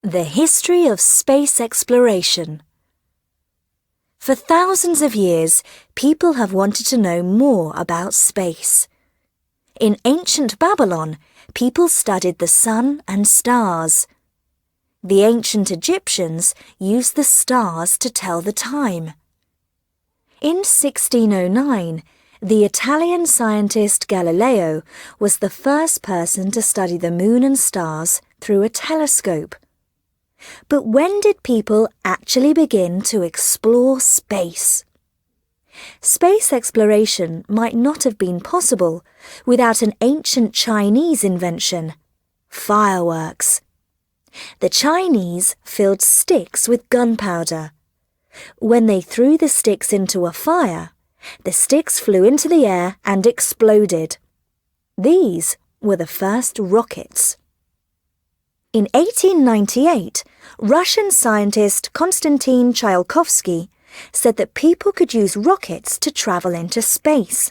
The history of space exploration. For thousands of years, people have wanted to know more about space. In ancient Babylon, people studied the sun and stars. The ancient Egyptians used the stars to tell the time. In 1609, the Italian scientist Galileo was the first person to study the moon and stars through a telescope. But when did people actually begin to explore space? Space exploration might not have been possible without an ancient Chinese invention: fireworks. The Chinese filled sticks with gunpowder. When they threw the sticks into a fire, the sticks flew into the air and exploded. These were the first rockets. In 1898, Russian scientist Konstantin Tsiolkovsky said that people could use rockets to travel into space.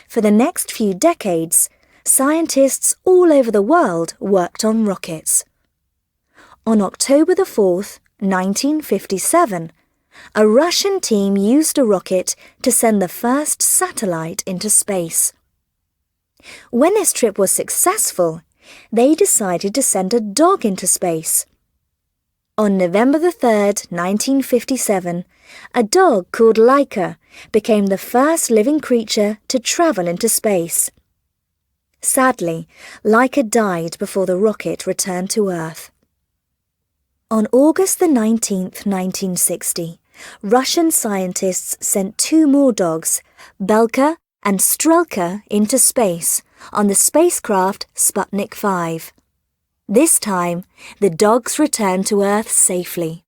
For the next few decades, scientists all over the world worked on rockets. On October 4th, 1957, a Russian team used a rocket to send the first satellite into space. When this trip was successful, they decided to send a dog into space. On November 3rd, 1957, a dog called Laika became the first living creature to travel into space. Sadly, Laika died before the rocket returned to Earth. On August 19th, 1960, Russian scientists sent two more dogs, Belka and Strelka, into space on the spacecraft Sputnik 5. This time, the dogs returned to Earth safely.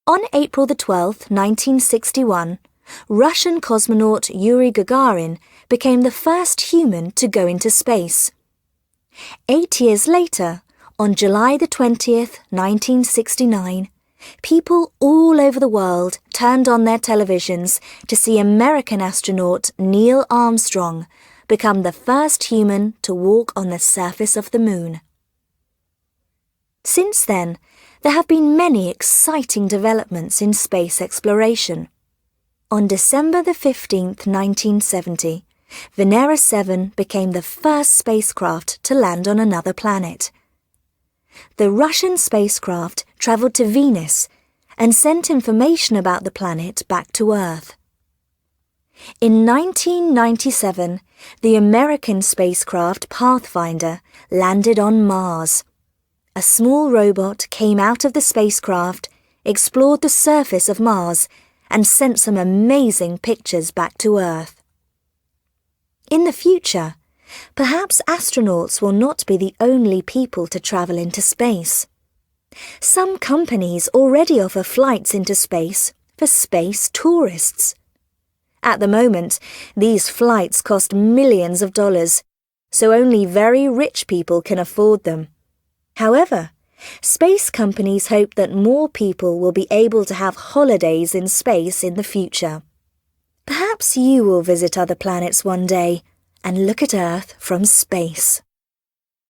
On April 12, 1961, Russian cosmonaut Yuri Gagarin became the first human to go into space. 8 years later, on July 20th, 1969, people all over the world turned on their televisions to see American astronaut Neil Armstrong become the first human to walk on the surface of the moon. Since then, there have been many exciting developments in space exploration. On December 15th, 1970, Venera 7 became the first spacecraft to land on another planet. The Russian spacecraft travelled to Venus and sent information about the planet back to Earth. In 1997, the American spacecraft Pathfinder landed on Mars. A small robot came out of the spacecraft, explored the surface of Mars, and sent some amazing pictures back to Earth. In the future, perhaps astronauts will not be the only people to travel into space. Some companies already offer flights into space for space tourists. At the moment, these flights cost millions of dollars, so only very rich people can afford them. However, space companies hope that more people will be able to have holidays in space in the future. Perhaps you will visit other planets one day and look at Earth from space.